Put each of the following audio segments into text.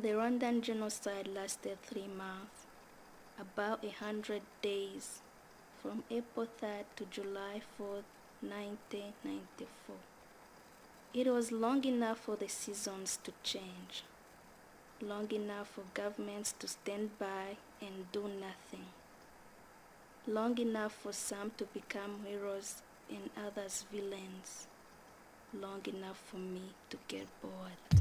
The Rwandan genocide lasted 3 months, about 100 days, from April 3rd to July 4th, 1994. It was long enough for the seasons to change, long enough for governments to stand by and do nothing, long enough for some to become heroes and others villains, long enough for me to get bored.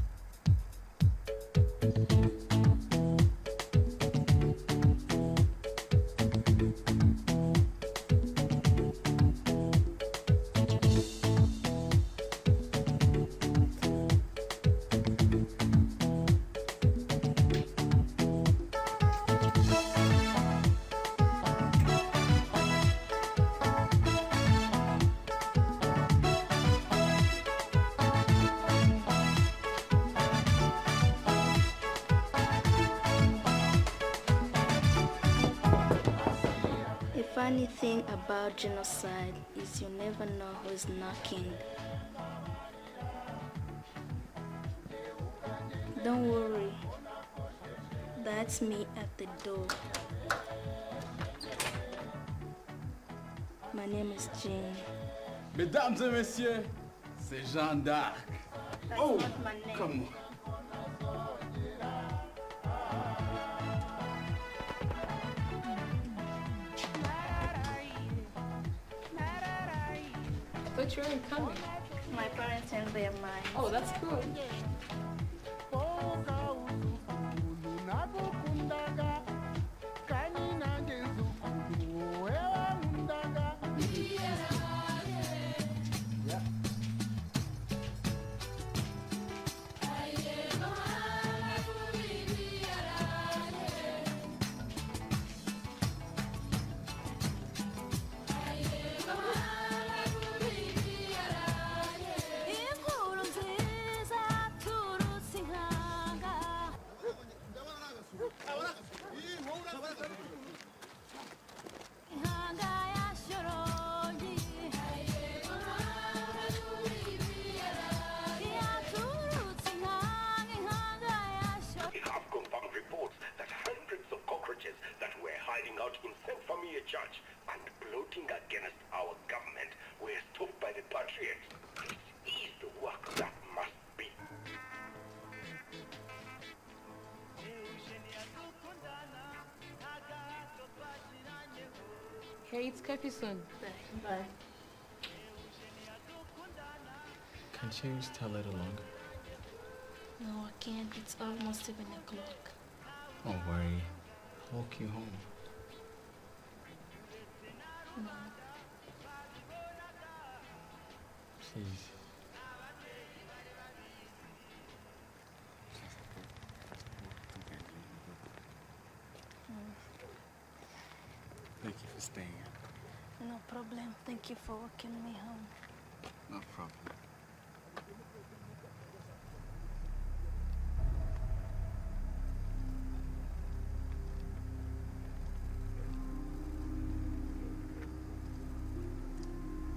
Funny thing about genocide is you never know who's knocking. Don't worry, that's me at the door. My name is Jane. Mesdames et messieurs, c'est Jeanne d'Arc. That's Oh, not my name. come on. I thought you weren't coming. My parents changed their mind. Oh, that's cool. Church and plotting against our government were stopped by the patriots. This is the work that must be. Hey, it's curfew soon. Bye. Can't you stay a little longer? No, I can't. It's almost 7 o'clock. Don't worry. I'll walk you home. No. Please. Thank you for staying. No problem. Thank you for walking me home. No problem.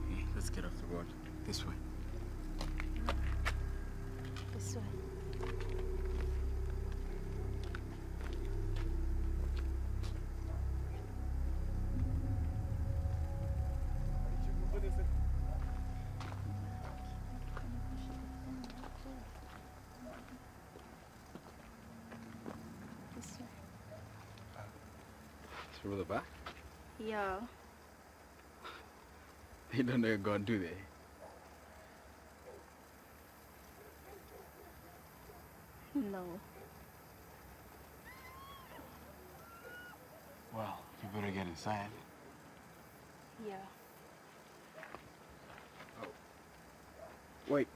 Hey, let's get off the road. This way. This way. Through the back? Yeah. They don't know you're gone, do they? No. Well, you better get inside. Yeah. Oh. Wait.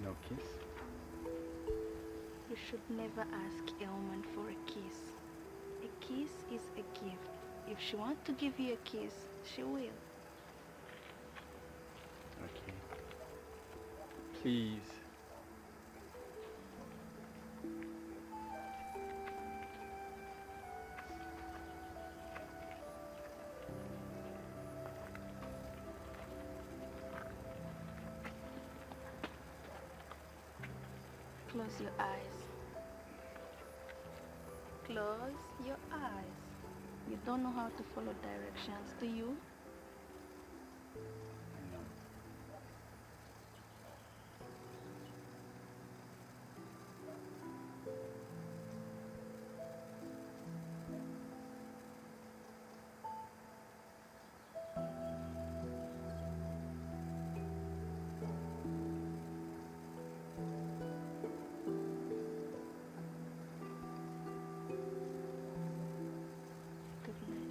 No kiss? You should never ask a woman for a kiss. A kiss is a gift. If she wants to give you a kiss, she will. Okay. Please. close your eyes. Close your eyes. You don't know how to follow directions, do you? No. Good night.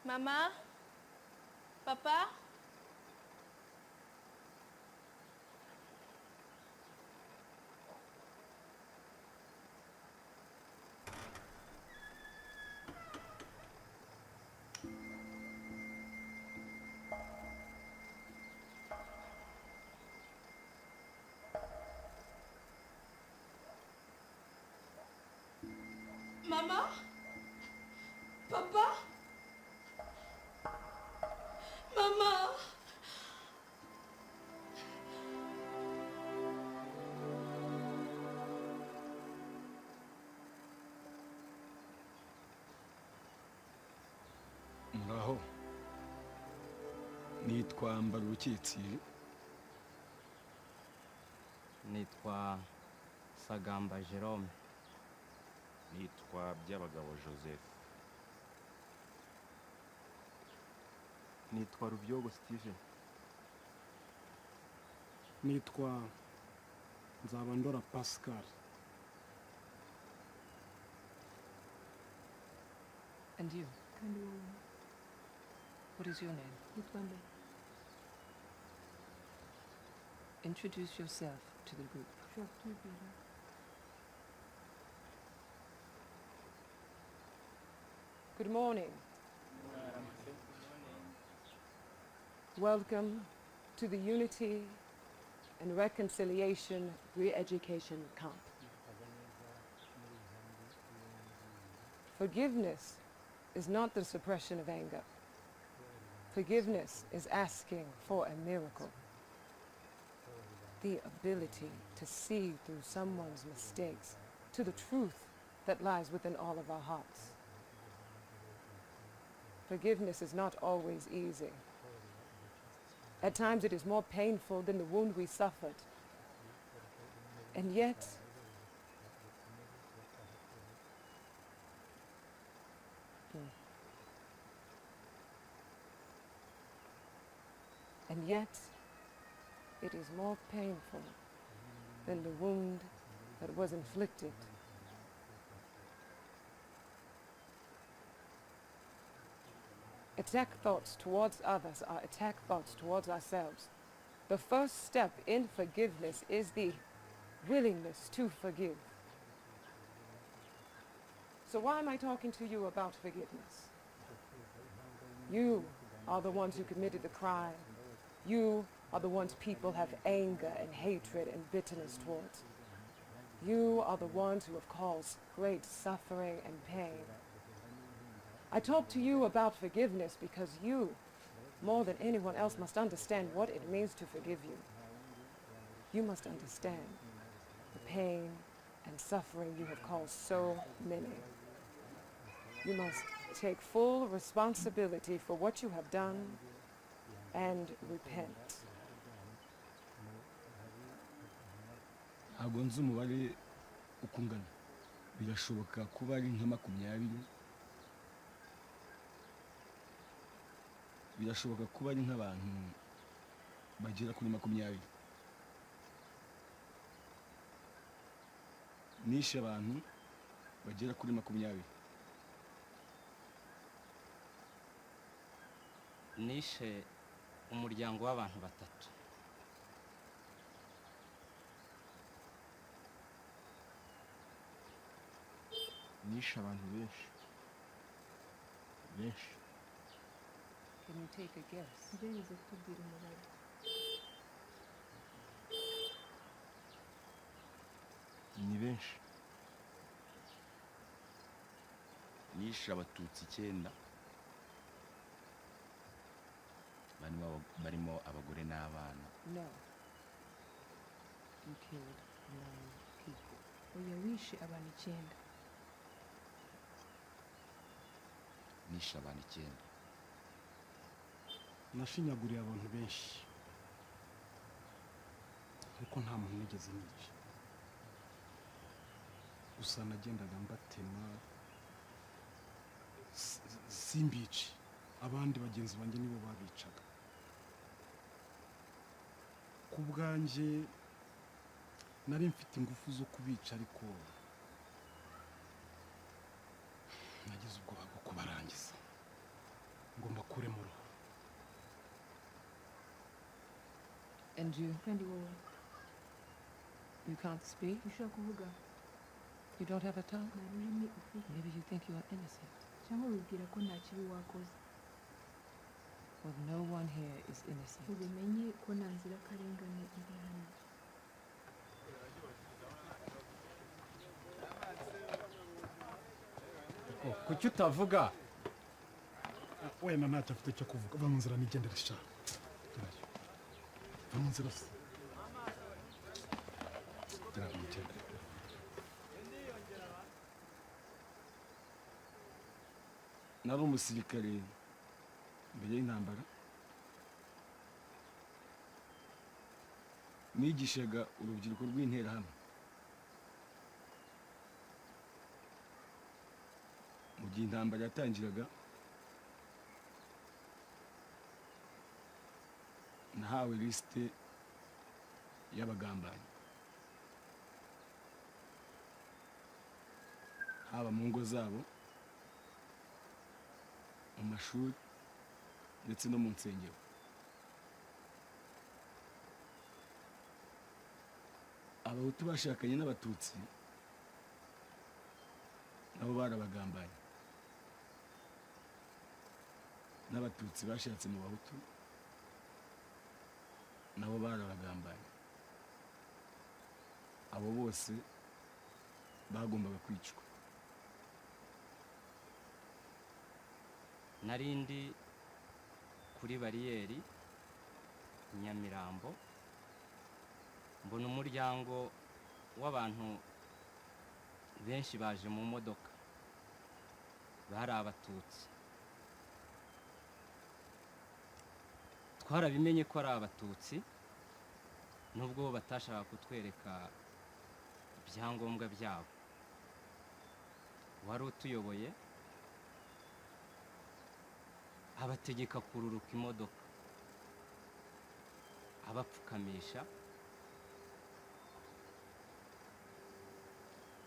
Mama? Papa? Mama? Papa? Mama? Ngaho nitwa Mbarukitsi, nitwa Sagamba Jerome, nitwa Byabagabo Joseph, Nitwa Rubyogo Steven. nitwa Nzabandora Pascal. And you? What is your name? Introduce yourself to the group. Good morning. Welcome to the Unity and Reconciliation Re-Education Camp. Forgiveness is not the suppression of anger. Forgiveness is asking for a miracle. The ability to see through someone's mistakes to the truth that lies within all of our hearts. Forgiveness is not always easy. At times it is more painful than the wound we suffered. And yet, it is more painful than the wound that was inflicted. Attack thoughts towards others are attack thoughts towards ourselves. The first step in forgiveness is the willingness to forgive. So why am I talking to you about forgiveness? You are the ones who committed the crime. You are the ones people have anger and hatred and bitterness towards. You are the ones who have caused great suffering and pain. I talk to you about forgiveness because you, more than anyone else, must understand what it means to forgive you. You must understand the pain and suffering you have caused so many. You must take full responsibility for what you have done and repent. ntabwo nzi umubare uko ungana birashoboka kuba ari nka 20 birashoboka kuba ari nk'abantu bagera kuri 20 nishe abantu bagera kuri 20 nishe umuryango w'abantu 3 nishe abantu benshi Can you take a guess? ni benshi nishe abatutsi 9 barimo abagore n'abana. No. You killed 9 people. Oya wishe abantu 9. Nishe abantu 9. nashinyaguriye abantu benshi ariko nta muntu nigeze nica gusa nagendaga mbatema simbici abandi bagenzi banjye nibo babicaga ku bwanjye nari mfite ingufu zo kubica ariko nagize ubwoba bwo kubarangiza ngo mbakure mu ruhu. And you? Kandi wowe You can't speak? ushaka kuvuga You don't have a tongue? nta rurimi ufite Maybe you think you are innocent. cyangwa wibwira ko nta kibi wakoze. Well, no one here is innocent. ubimenye ko nta nzirakarengane iri hano. kuki utavuga wenda ntacyo afite cyo kuvuga va mu nzira nigendera sha va mu nzira se nari umusirikare mbere y'intambara nigishaga urubyiruko rw'interahamwe mu gihe intambara yatangiraga nahawe lisite y'abagambanyi haba mu ngo zabo mu mashuri ndetse no mu nsengero abahutu bashakanye n'abatutsi nabo barabagambanye, n'abatutsi bashatse mu bahutu nabo barabagambanye. Abo bose bagombaga kwicwa. narindi kuri bariyeri Nyamirambo, mbona umuryango w'abantu benshi baje mu modoka, bari abatutsi. Twarabimenye ko ari abatutsi nubwo bo batashaka kutwereka ibyangombwa byabo. Wari utuyoboye abategeka kururuka imodoka, abapfukamisha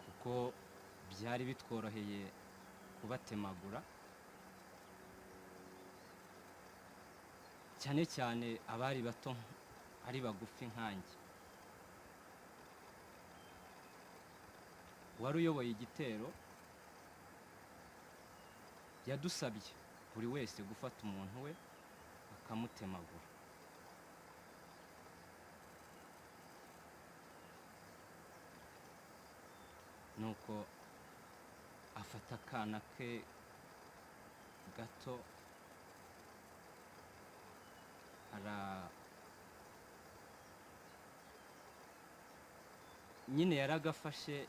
kuko byari bitworoheye kubatemagura, cyane cyane abari bato ari bagufi nkanjye. Wari uyoboye igitero yadusabye buri wese gufata umuntu we akamutemagura. Nuko afata akana ke gato nyine yaragafashe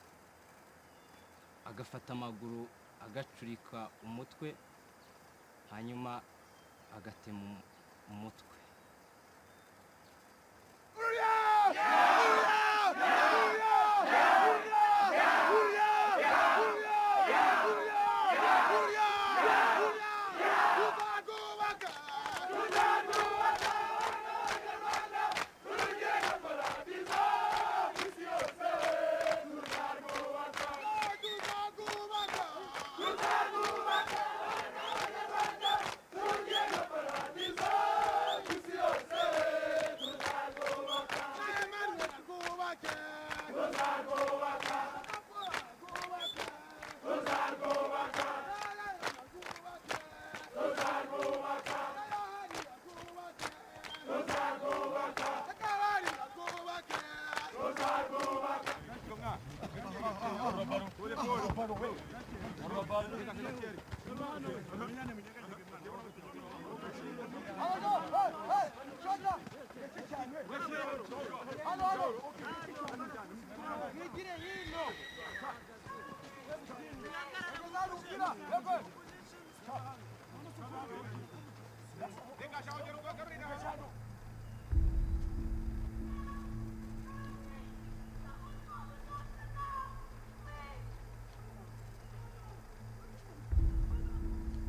agafata amaguru agacurika umutwe, hanyuma agatema umutwe.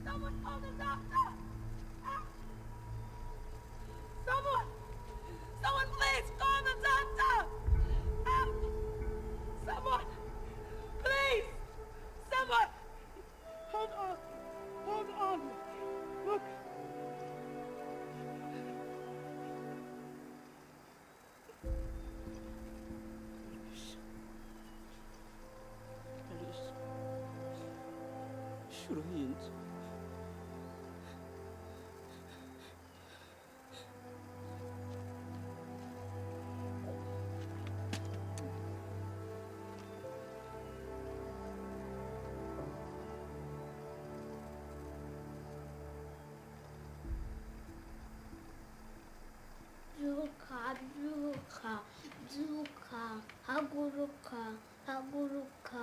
Someone call the doctor! Someone! Someone please call the doctor! Someone! Please! Someone! Hold on! Hold on! Look! uruhinja. Byuka, byuka, byuka, haguruka, haguruka,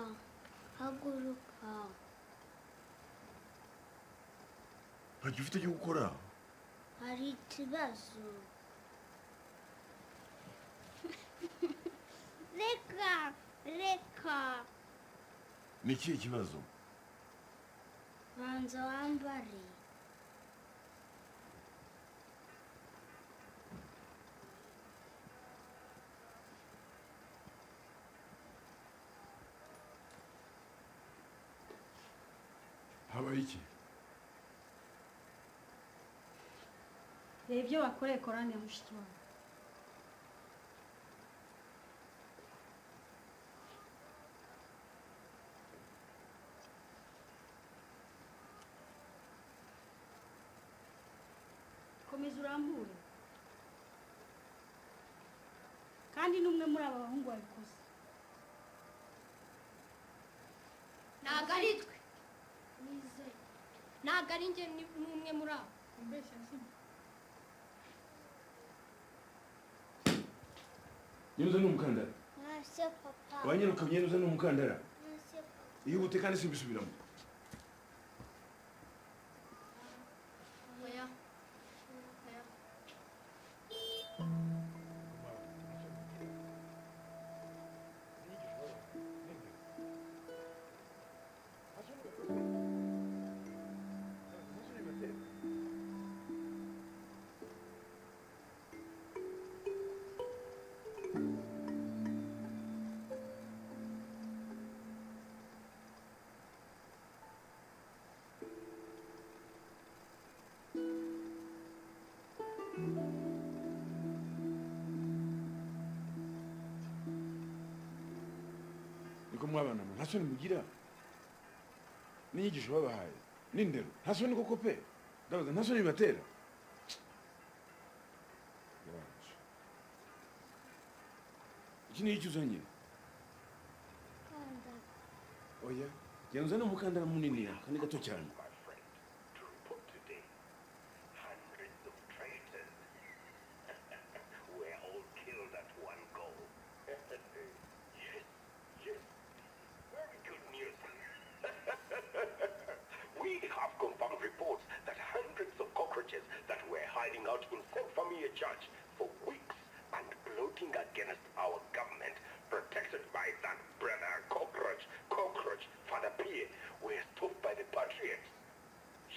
haguruka. Ntacyo ufite cyo gukora? Hari ikibazo. Reka, reka. Ni ikihe kibazo? Banza wambare. Habaye iki? Reba ibyo wakoreye Korani ya mushiki wawe. gerageza urambure kandi n'umwe muri aba bahungu wabikoze ntabwo ari twe nizeye ntabwo ari njye n'umwe muri abo umbeshya sibyo Nyenuza n'umukandara. Nase papa. Wanyeruka nyenuza n'umukandara. Nase papa. Iyo ubute kandi simbisubiramo. oya oya Niko mwabana mwe ntasoni mugira. N'inyigisho babahaye. N'indero. Ntasoni koko pe. Ndabaza ntasoni bibatera. Iki ni iki uzanye? Kanda. Oya. Genza n'umukandara munini kandi gato cyane. Hundreds of traitors were all killed at one go. Yes, yes. Very good news. We have confirmed reports that hundreds of cockroaches that were hiding out in St. Famille Church for weeks and plotting against our government, protected by that brother cockroach, Father Pierre, were stopped by the patriots.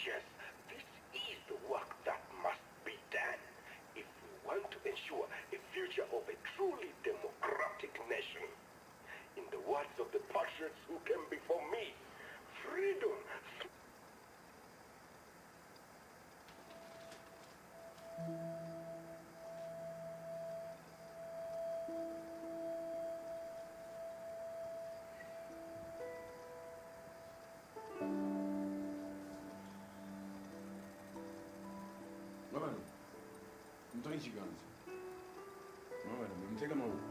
Yes, this is the work that must be done if we want to ensure a future of a truly democratic nation. In the words of the patriots who came before me, freedom. Mwabana. Mutanga ikiganza. Mwabana mutega amaboko.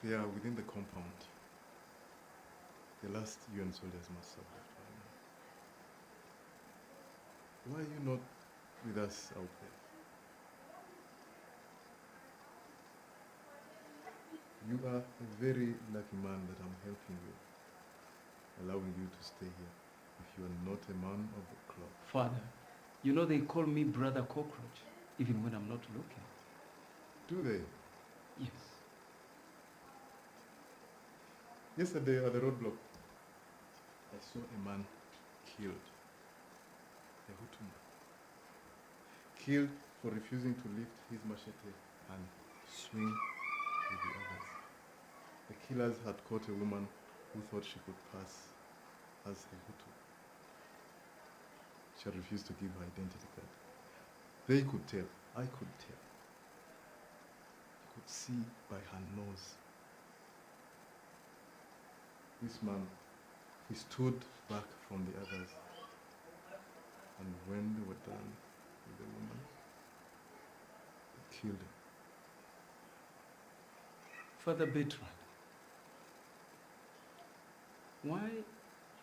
They are within the compound. The last UN soldiers must have left by now. Why are you not with us out there? You are a very lucky man that I'm helping you, allowing you to stay here if you are not a man of the club. Father, you know they call me Brother Cockroach, even when I'm not looking. Do they? Yes. Yesterday at the roadblock, I saw a man killed. A Hutu man. Killed for refusing to lift his machete and swing with the others. The killers had caught a woman who thought she could pass as a Hutu. She had refused to give her identity card. They could tell, I could tell. You could see by her nose. This man, he stood back from the others, and when they were done with the woman, they killed him. Father Bertrand, why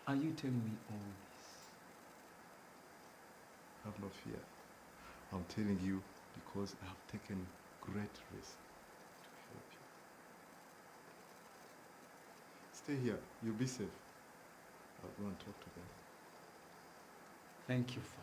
are you telling me all this? Have no fear. I'm telling you because I have taken great risk to help you. It's Stay here. You'll be safe. I'll go and talk to them. Thank you, Father.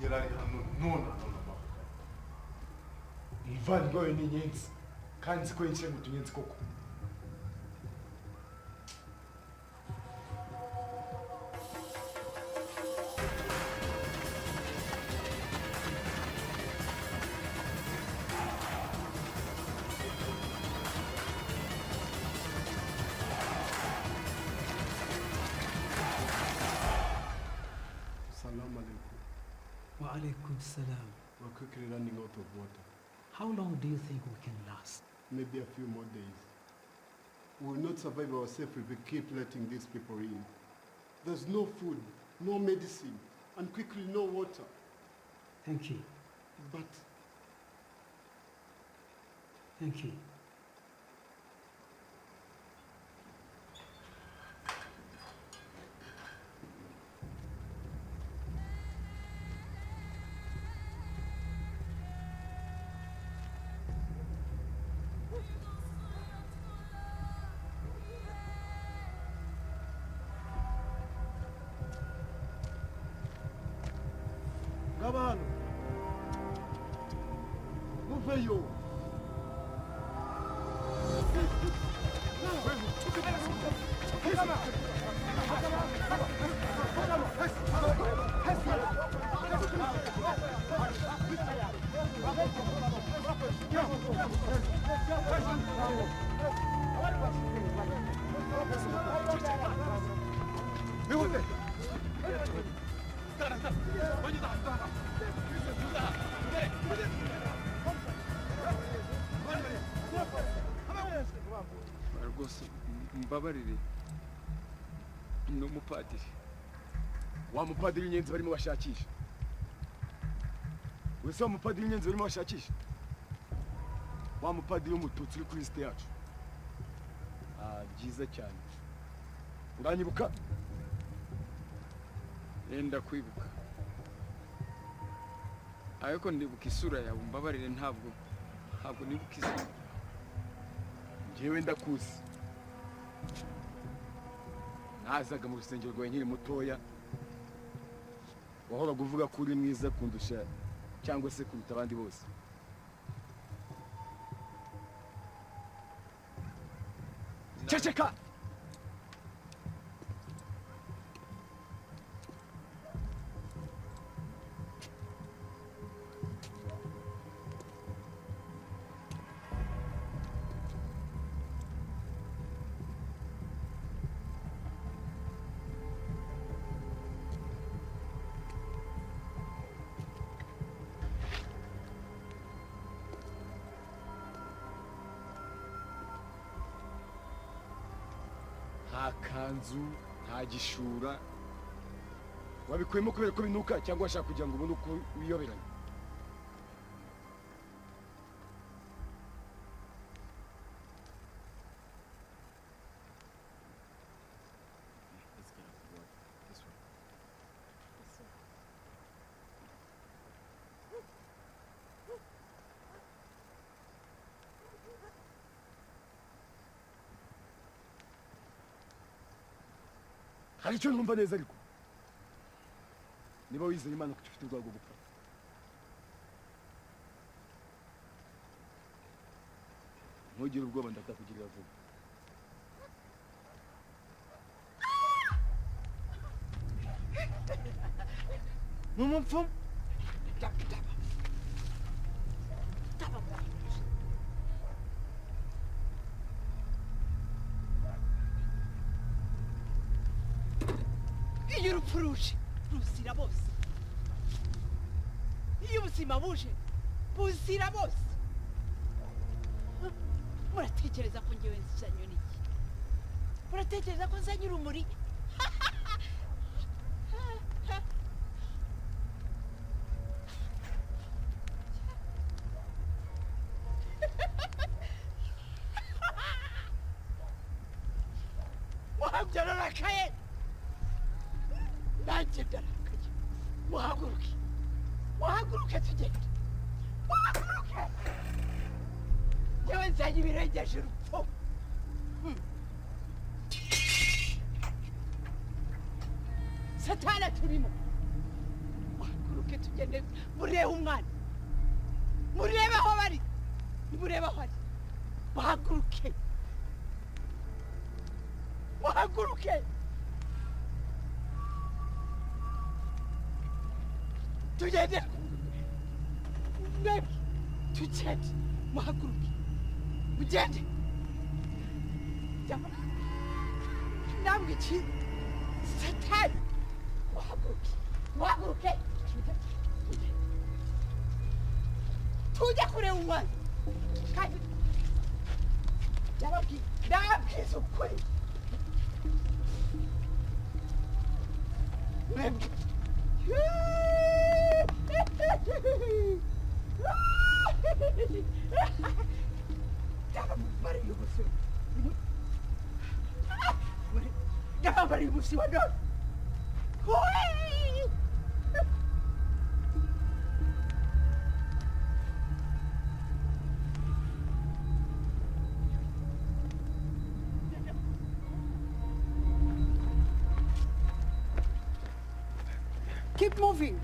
Yarari hano nona umuvandimwe we ni inyenzi kandi nzi ko yinjiye mu tunyenzi koko. Salam alaikum. Wa alaikum salam. We're quickly running out of water. How long do you think we can last? Maybe a few more days. We will not survive ourselves if we keep letting these people in. There's no food, no medicine, and quickly no water. Thank you. But Thank you. Gabano, muveyo. rwose mbabarire ni umupadiri. Wa mupadiri inyenzi barimo bashakisha. Wese wa mupadiri inyenzi barimo bashakisha. Wa mupadiri w'umututsi uri kuri liste yacu. Byiza cyane. Uranyibuka? Yenda kwibuka. Ariko ndibuka isura yawe, mbabarire ntabwo nibuka izina. Njyewe ndakuzi. Nazaga mu rusengero rwawe nkiri mutoya. Wahoraga uvuga ko uri mwiza kundusha cyangwa se kuruta abandi bose. Ceceka! Nta kanzu, nta gishura. Wabikuyemo kubera ko binuka cyangwa washaka kugira ngo ubone uko wiyoberanya? Hari icyo numva neza ariko niba wizeye Imana ko ufite urwago gupfa ntugire ubwoba ndakakugirira vuba. Mumupfumu. Iyo urupfu ruje ruzira bose, iyo ubuzima buje buzira bose. Muratekereza ko njyewe nzanye n'iki? Muratekereza ko nzanye urumuri? Muhabyararakaye nanjye ndarakaye. Muhaguruke, muhaguruke tugende, muhaguruke. Njyewe nzanye ibirengeje urupfu. Satana turimo. Muhaguruke tugende murebe umwana, murebe aho bari, murebe aho ari. Muhaguruke, muhaguruke. Tugende mwebwe, tugende, muhaguruke, mugende. Namwe iki Satani, muhaguruke, muhaguruke. Tujya kureba umwana kandi ndababwiza ukuri. Mwebwe ndabamariye ubusi, ndabamariye ubusi wa none. Keep moving.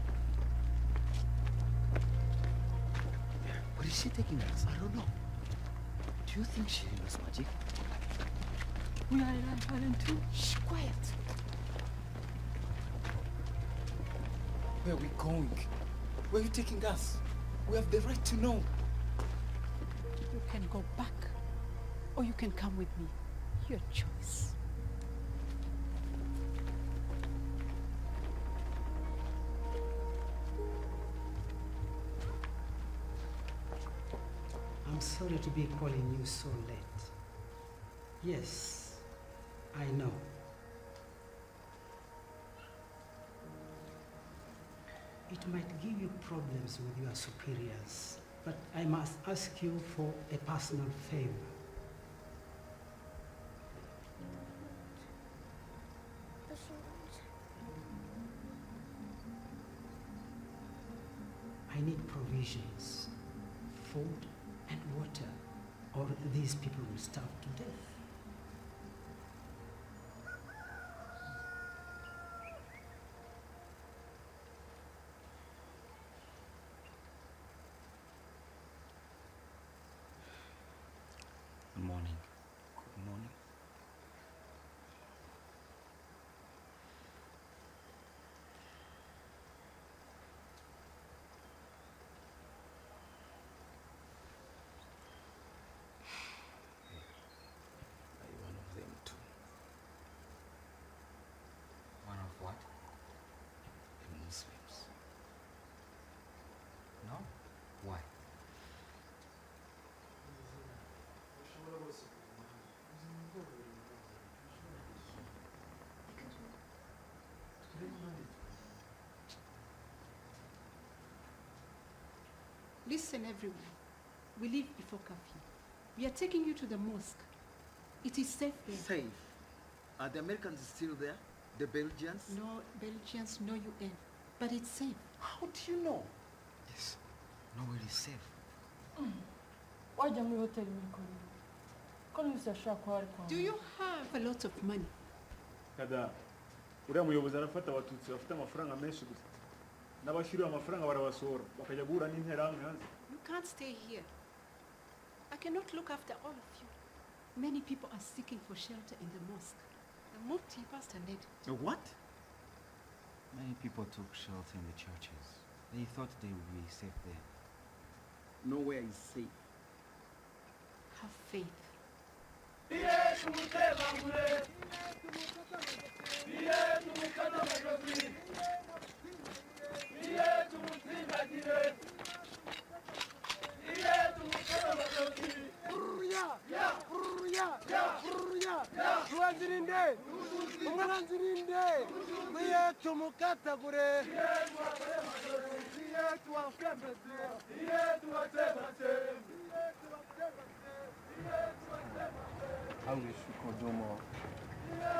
What is she taking us? I don't know. Do you think she knows magic? We are in Rwandan too. Shh, quiet. Where are we going? Where are you taking us? We have the right to know. You can go back, or you can come with me. Your choice. I'm sorry to be calling you so late. Yes, I know. It might give you problems with your superiors, but I must ask you for a personal favor. I need provisions, food and water, or these people will starve to death. Good morning. Good morning. Are you one of them too? One of what? The Muslims. No? Why? Listen, everyone. We leave before curfew. We are taking you to the mosque. It is safe there. Safe? Are the Americans still there? The Belgians? No Belgians, no UN. But it's safe. How do you know? Yes. Nowhere is safe. Wajya muri hoteli muri Kongo. Kono usashaka kwa ari kwa. Do you have a lot of money? Kada uriya muyobozi arafata abatutsi bafite amafaranga menshi gusa n'abashyiriwe amafaranga barabasohora bakajya guhura n'interahamwe hanze. You can't stay here. I cannot look after all of you. Many people are seeking for shelter in the mosque. The Mufti, Pastor Ned. What? Many people took shelter in the churches. They thought they would be safe there. Nowhere is safe. Have faith.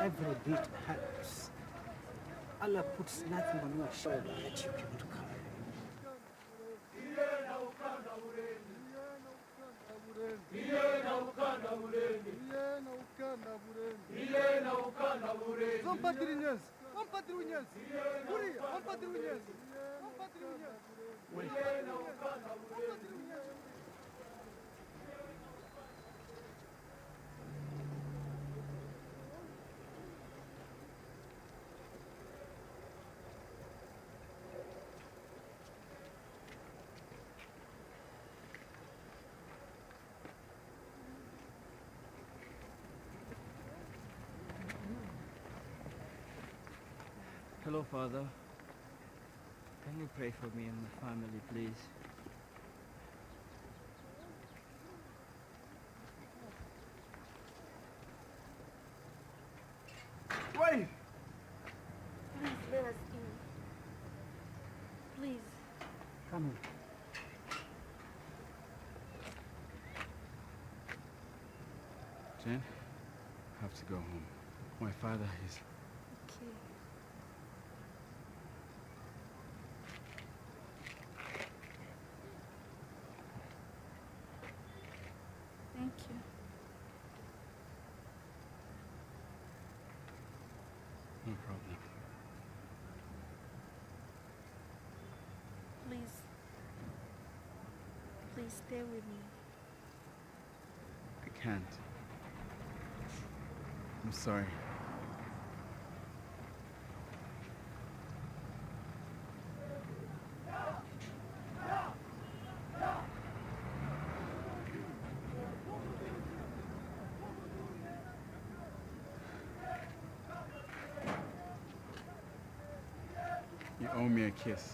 Every bit helps. Allah puts nothing on your shoulder that you cannot carry. Hello, Father. Can you pray for me and my family, please? Wait! Please let us in. Please. Come in. Jen, I have to go home. My father is... Okay. Thank you. No problem. Please. Please stay with me. I can't. I'm sorry. You owe me a kiss.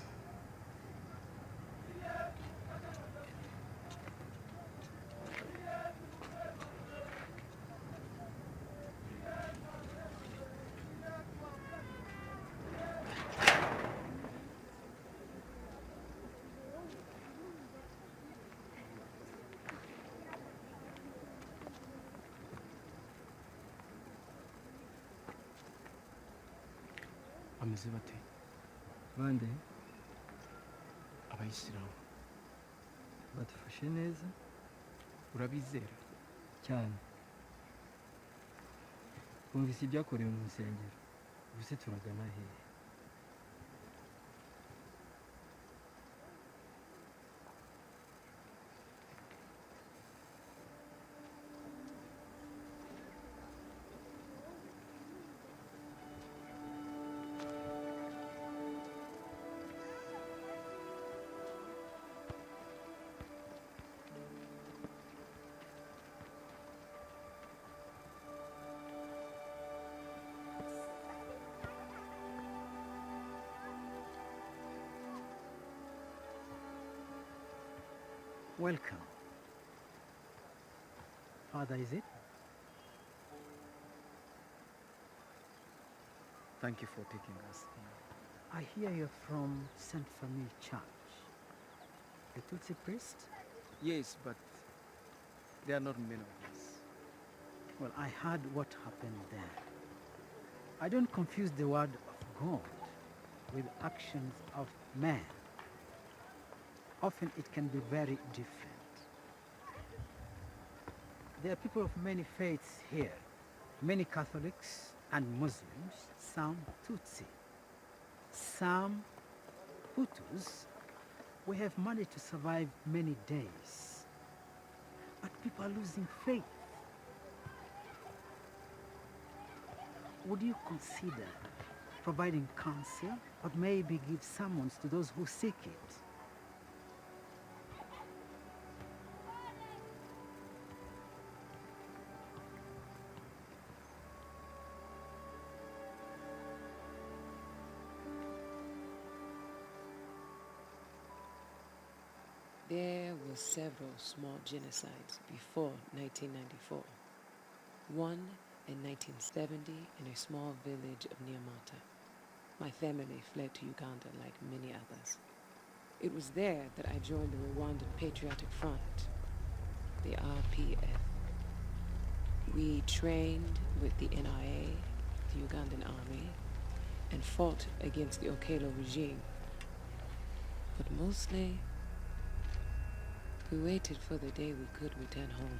Bameze bate? Bande, Abayisilamu badufashe neza urabizera? cyane. Bumvise ibyakorewe mu nsengero. Ubuse turagana hehe? Welcome. Father, is it? Thank you for taking us in. I hear you're from Saint Famille Church. The Tutsi priest? Yes, but there are not many of us. Well, I heard what happened there. I don't confuse the word of God with actions of man. Often it can be very different. There are people of many faiths here, many Catholics and Muslims, some Tutsi, some Hutus. We have managed to survive many days. but people are losing faith. Would you consider providing counsel, or maybe give summons to those who seek it? There were several small genocides before 1994. One in 1970 in a small village of Nyamata. My family fled to Uganda like many others. It was there that I joined the Rwandan Patriotic Front, the RPF. We trained with the NRA, the Ugandan army, and fought against the Okello regime. But mostly, we waited for the day we could return home.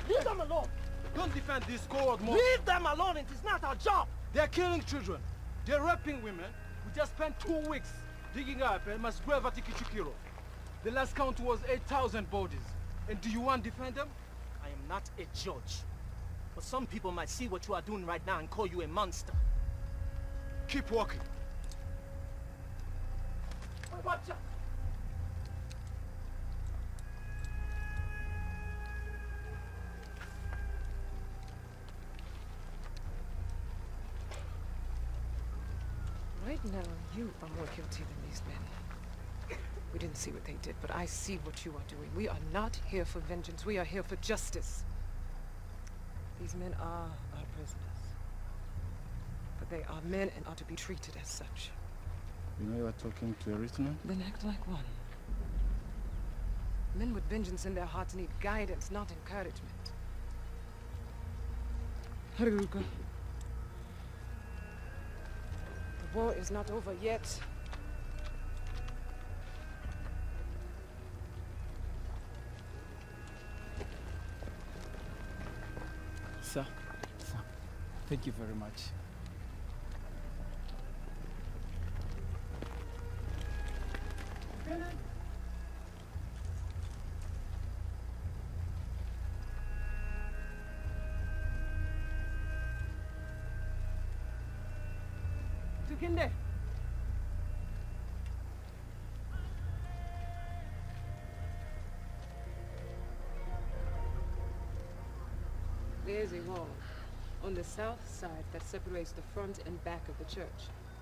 Leave them alone! Don't defend this coward mob. Leave them alone! It is not our job! They're killing children. They're raping women. We just spent 2 weeks digging up a mass grave at Ikichikiro. The last count was 8,000 bodies. And do you want to defend them? I am not a judge. But some people might see what you are doing right now and call you a monster. Keep walking. Watch out! Right now, you are more guilty than these men. We didn't see what they did, but I see what you are doing. We are not here for vengeance. We are here for justice. These men are our prisoners. But they are men and ought to be treated as such. You know you are talking to a rich man? Then act like one. Men with vengeance in their hearts need guidance, not encouragement. Haruka. The war is not over yet. Sir, thank you very much. Tukinde. There's a wall on the south side that separates the front and back of the church.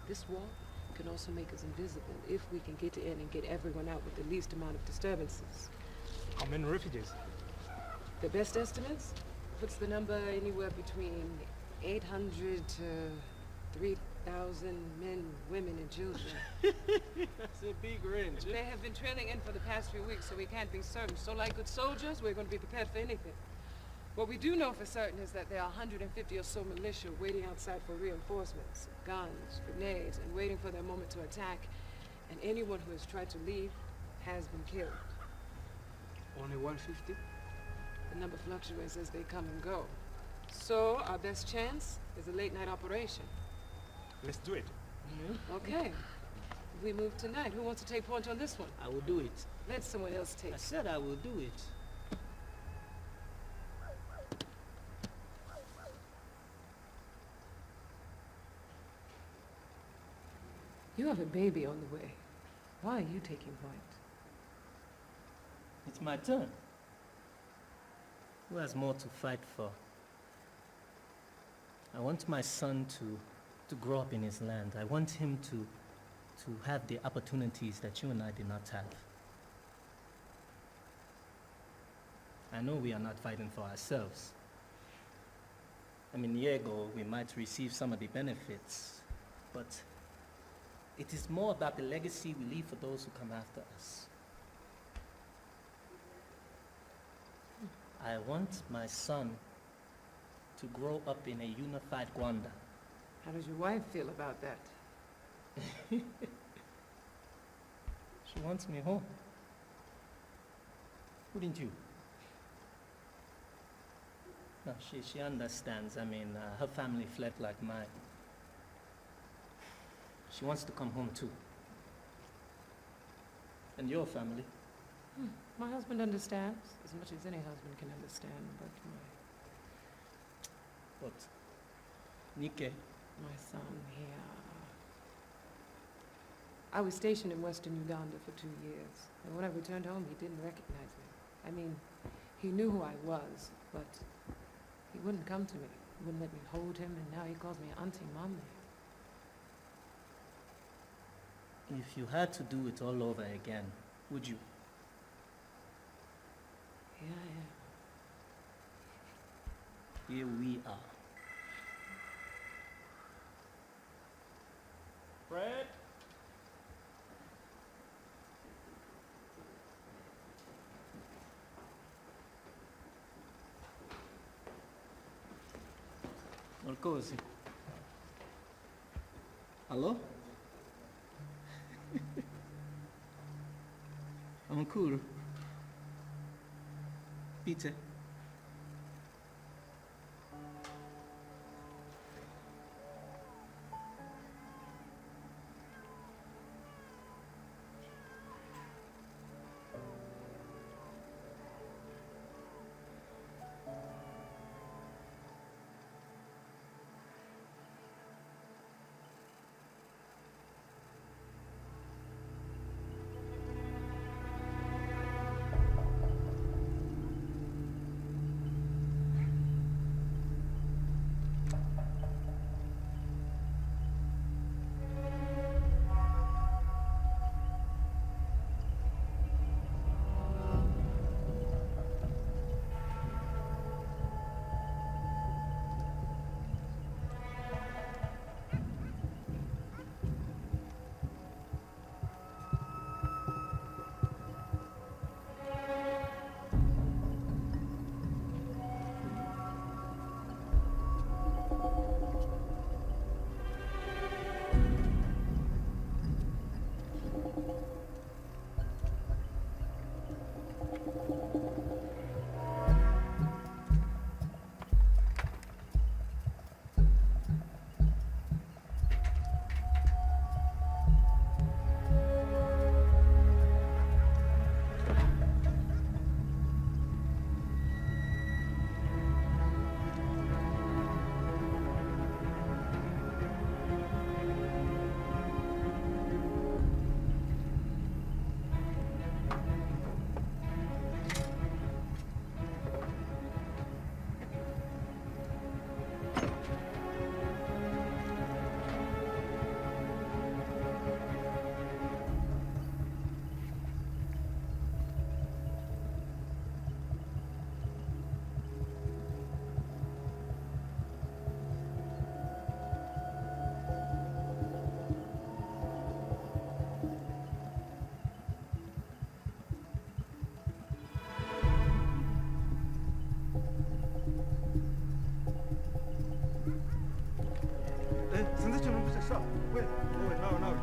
This wall can also make us invisible if we can get in and get everyone out with the least amount of disturbances. How many refugees? The best estimates puts the number anywhere between 800 to 3,000 men, women, and children. That's a big range. They have been trailing in for the past few weeks, so we can't be certain. So like good soldiers, we're going to be prepared for anything. What we do know for certain is that there are 150 or so militia waiting outside for reinforcements, guns, grenades, and waiting for their moment to attack. And anyone who has tried to leave has been killed. Only 150? The number fluctuates as they come and go. So our best chance is a late night operation. Let's do it. Okay. We move tonight. Who wants to take point on this one? I will do it. Let someone else take. I said I will do it. You have a baby on the way. Why are you taking point? It's my turn. Who has more to fight for? I want my son to grow up in his land. I want him to have the opportunities that you and I did not have. I know we are not fighting for ourselves. I mean, Diego, we might receive some of the benefits, but it is more about the legacy we leave for those who come after us. I want my son to grow up in a unified Rwanda. How does your wife feel about that? She wants me home. Wouldn't you? No, she understands. I mean, her family fled like mine. She wants to come home too. And your family? My husband understands, as much as any husband can understand, But Nike? My son, I was stationed in Western Uganda for 2 years, and when I returned home, he didn't recognize me. I mean, he knew who I was, but he wouldn't come to me. He wouldn't let me hold him, and now he calls me Auntie Mommy. If you had to do it all over again, would you? Yeah. Here we are. Fred? Malkozi. Hello? I'm cool. Peter.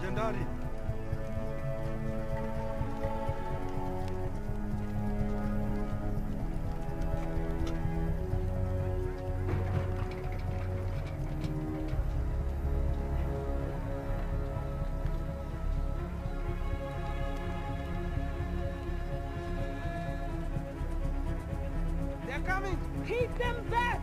Jendari. They're coming! Keep them back!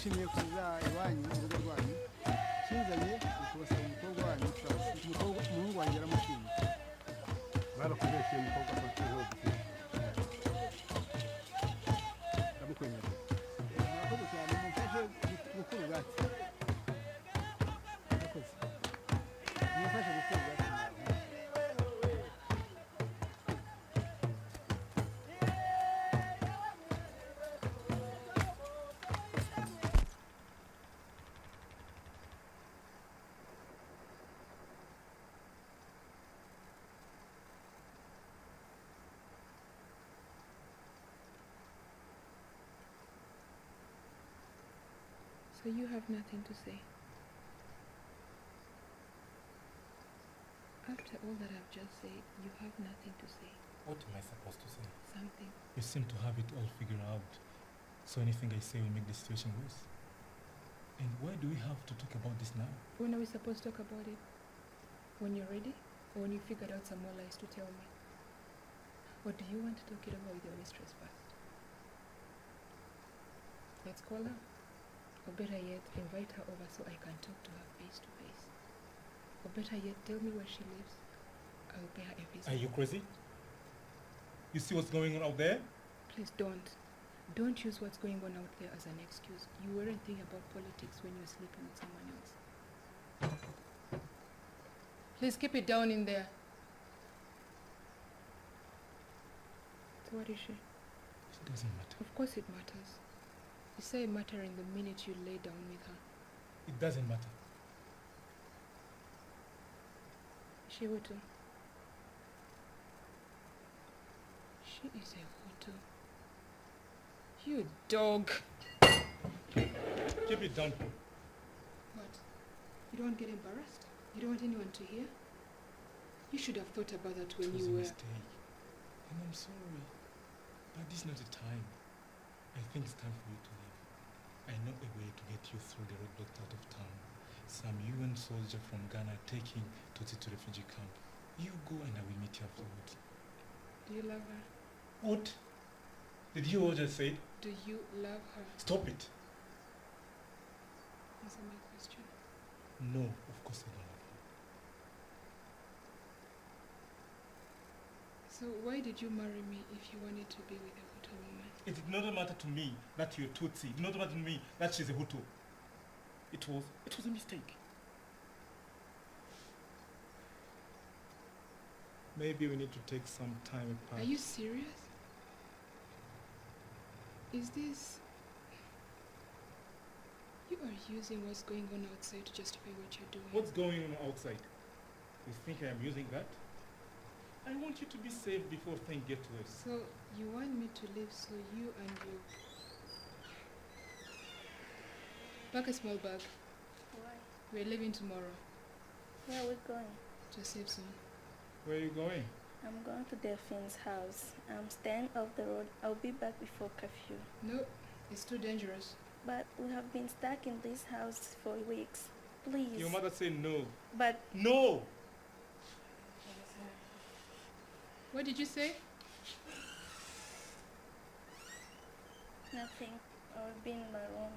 nishimiye kuza iwanyu mu rugo rwanyu kinzanye ukubasaba umukobwa wanyu umuhungu wanjye aramushimye barakubeshye umukobwa afite hose ndamukwemerera murakoze cyane mumfashe gukura ubwatsi murakoze mumfashe gukura ubwatsi So you have nothing to say? After all that I've just said, you have nothing to say. What am I supposed to say? Something. You seem to have it all figured out. So anything I say will make the situation worse. And why do we have to talk about this now? When are we supposed to talk about it? When you're ready? Or when you figured out some more lies to tell me? Or do you want to talk it over with your mistress first? Let's call her. Or better yet, invite her over so I can talk to her face to face. Or better yet, tell me where she lives. I'll pay her a visit. Are you crazy? You see what's going on out there? Please don't. Don't use what's going on out there as an excuse. You weren't thinking about politics when you were sleeping with someone else. Please keep it down in there. So what is she? It doesn't matter. Of course it matters. You say mattering the minute you lay down with her. It doesn't matter. She Hutu. She is a Hutu. You dog. Keep it down. What? You don't get embarrassed? You don't want anyone to hear? You should have thought about that when you were... It was a mistake. And I'm sorry. But this is not the time. I think it's time for you to leave. I know a way to get you through the roadblocks out of town. Some UN soldier from Ghana taking Tutsi to refugee camp. You go and I will meet you afterwards. Do you love her? What? Did you all just say? Do you love her? Stop it. Answer my question. No, of course I don't love her. So why did you marry me if you wanted to be with a Hutu woman? It did not matter to me that you're Tutsi. It did not matter to me that she's a Hutu. It was a mistake. Maybe we need to take some time apart. Are you serious? Is this... You are using what's going on outside to justify what you're doing. What's going on outside? You think I'm using that? I want you to be safe before things get worse. So you want me to leave so you and you... Pack a small bag. Why? We're leaving tomorrow. Where are we going? To a safe zone. Where are you going? I'm going to Delphine's house. I'm staying off the road. I'll be back before curfew. No, it's too dangerous. But we have been stuck in this house for weeks. Please. Your mother said no. But... No! What did you say? Nothing. I'll be in my room.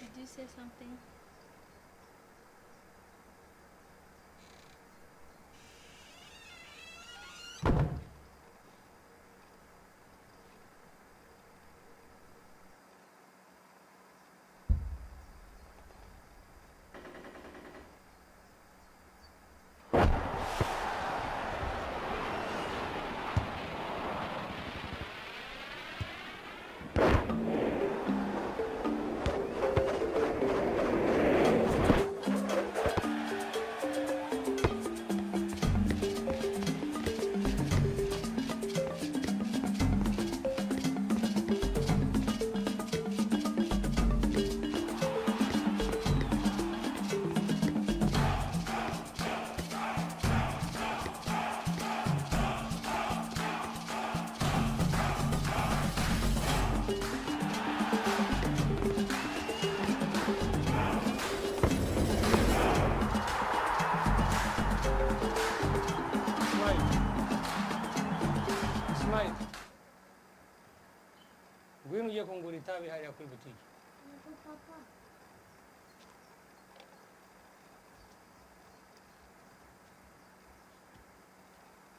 Did you say something? kungura itabi hariya kuri butike. Yego papa.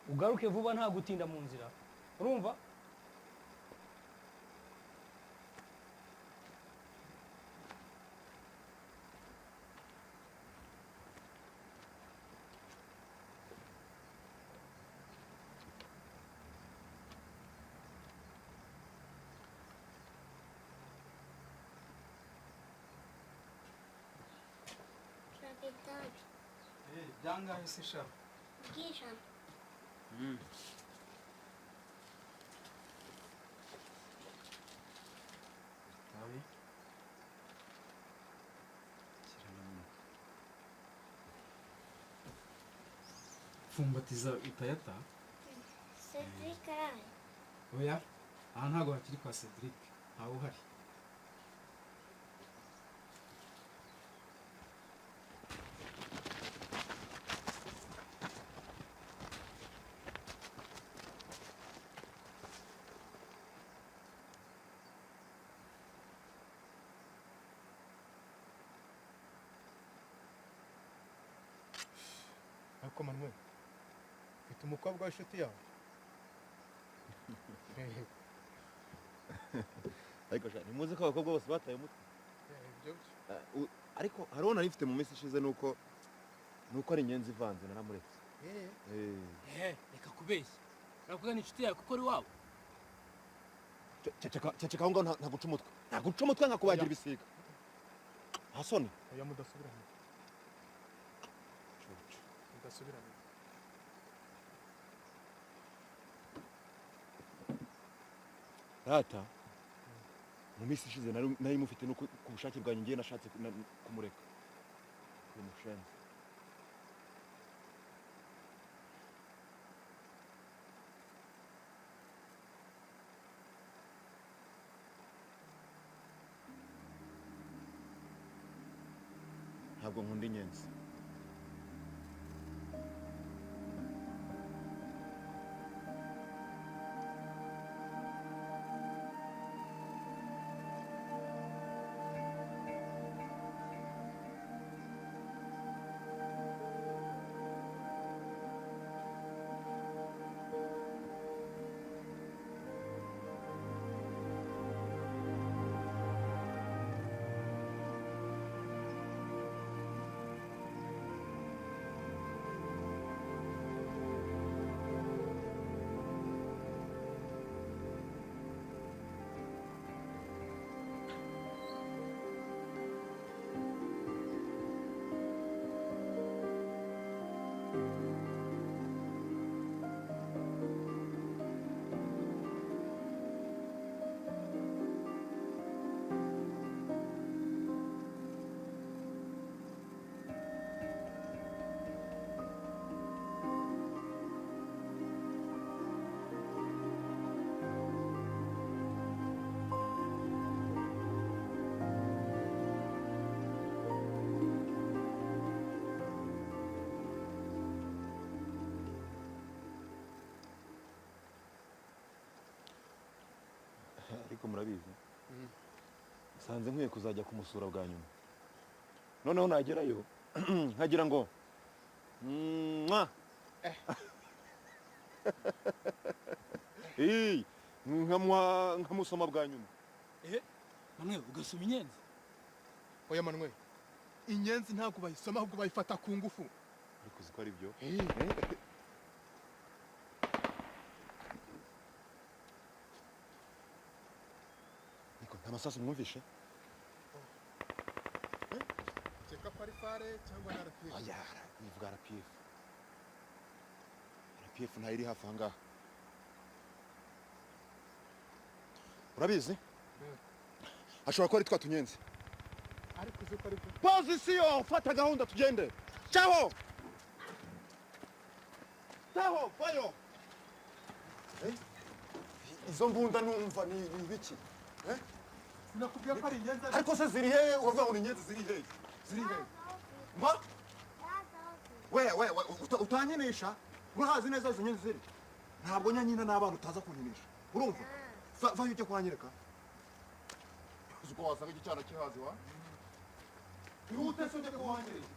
Ugaruke vuba nta gutinda mu nzira. Urumva? Itabi. Byangahe se sha? Kwigisha. Tabi. Pfumbatiza utayata? Cedric arahe. Oya, aha ntago hakiri kwa Cedric. Ntawe uhari. Ariko Manuel, ufite umukobwa w'inshuti yawe? Ariko sha ntimuzi ko abakobwa bose bataye umutwe? Ariko hariho nari mfite mu minsi ishize nuko ari inyenzi ivanze naramuretse. Reka kubeshya. Uravuga ni inshuti yawe kuko ari wabo. Ceceka aho ngaho ntaguca umutwe. Ntaguca umutwe nkakubagira ibisiga. Hasoni. Oya mudasubirana. Mudasubirana. Data. Mu minsi ishize nari mufite no ku bushake bwanjye ngiye nashatse kumureka. Kumushenza. Ntabwo nkunda inyenzi. Ariko murabizi nsanze nkwiye kuzajya kumusura bwa nyuma noneho nagerayo nkagira ngo nkamusoma bwa nyuma. Manuel ugasoma inyenzi? Oya Manuel, inyenzi ntabwo bayisoma ahubwo bayifata ku ngufu. Ariko uzi ko ari byo? Amasasu mwumvishe? Cheka ko ari fare cyangwa na RPF? Oya, nivuga RPF. RPF ntayo iri hafi ahangaha. Urabizi? Ashobora kuba ari twa tunyenzi. Ariko uzi ko ari Position, fata gahunda tugende. Ciao! Ciao, vayo! Izo mbunda numva ni ibiki? Nakubwiye ko ari inyenzi. Ariko se ziri hehe? Uvuga ngo inyenzi ziri hehe? Ziri hehe? Mba? We, utanyinisha? Urahazi neza izo nyenzi ziri? Ntabwo nyanyina n'abana utaza kunyinisha. Urumva? Vayo ujye kwanyereka. uzi ko wasanga iki cyana kihazi wa ihute se ujye kuhangirira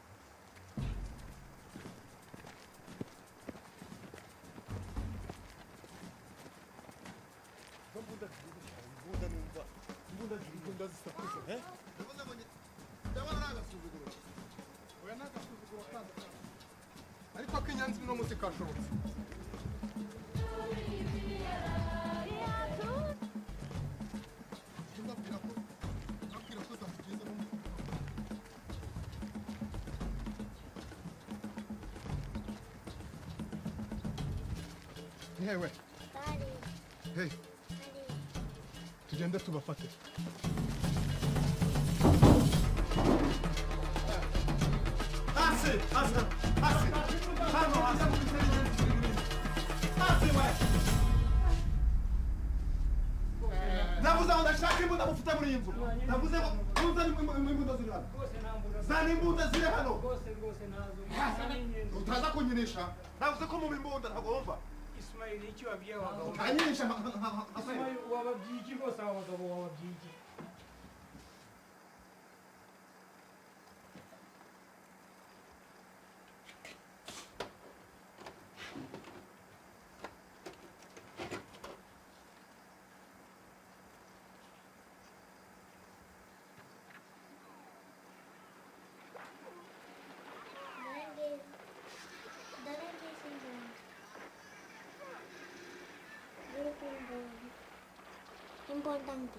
imbunda zisakuza ndabona ari agasuzuguro oya ni agasuzuguro kandi ariko akinyanzi uno munsi kashobotse yewe hey tugende tubafate hasi hasi hasi hano hasi hasi we navuze ngo ndashaka imbunda mufite muri iyi nzu navuze ngo muzane imbunda ziri hano zana imbunda ziri hano utaza kunyinisha navuze ko mu imbunda ntabwo wumva Ismail icyo wabwiye abagabo ukanyinisha Ismail wababwiye iki rwose abagabo wababwiye iki Importante.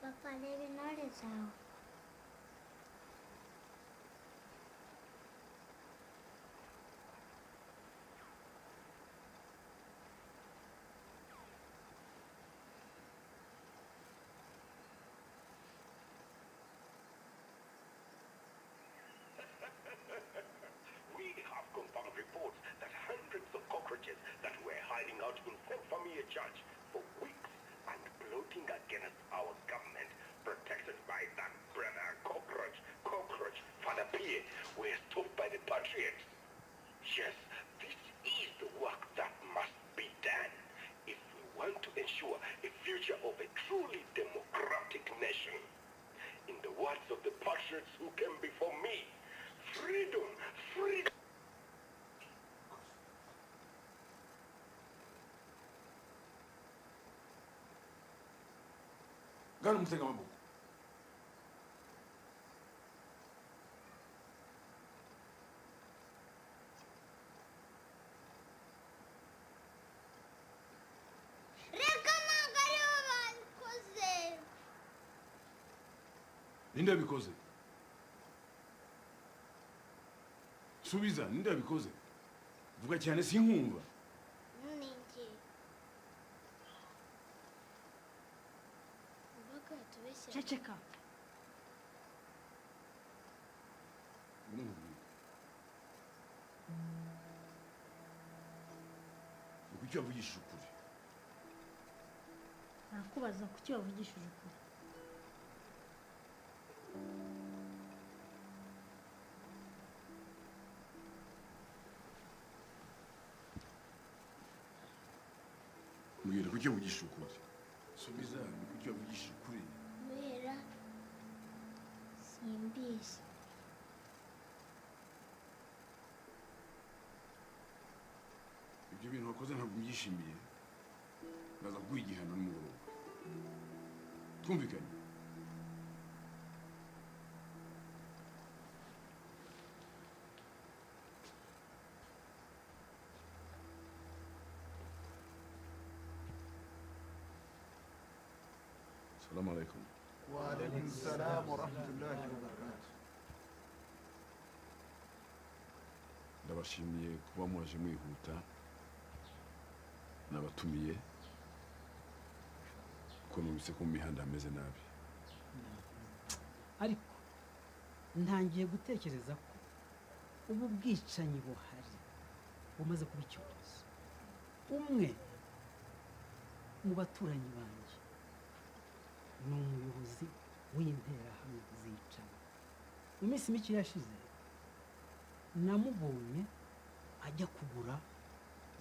Papá debe no rezar. We have confirmed reports that hundreds of cockroaches that were hiding out in St. Famille Church for weeks and plotting against our government, protected by that brother cockroach, Father Pierre, were stopped by the patriots. Yes, this is the work that must be done if we want to ensure a future of a truly democratic nation. In the words of the patriots who came before me, freedom, freedom. Gana umutega amaboko Reka ntabwo aribo babikoze. ninde yabikoze subiza ninde yabikoze vuga cyane sinkumva Ninjye. Mbaga yatubeshya. Ceceka. kuki wavugishije ukuri Nakubaza kuki wavugishije ukuri. mbwira kuki wavugishije ukuri subiza kuki wavugishije ukuri Kubera simbizi. ibyo bintu wakoze ntabwo mbyishimiye ndaza kuguha igihano nimugoroba twumvikanye السلام عليكم. وعليكم السلام ورحمة الله وبركاته. ndabashimiye kuba mwaje mwihuta nabatumiye ko numvise ko mu mihanda hameze nabi. ariko ntangiye gutekereza ko ubu bwicanyi buhari bumaze kuba icyorezo. Umwe mu baturanyi banjye ni umuyobozi w'interahamwe zicana. Mu minsi mike yashize namubonye ajya kugura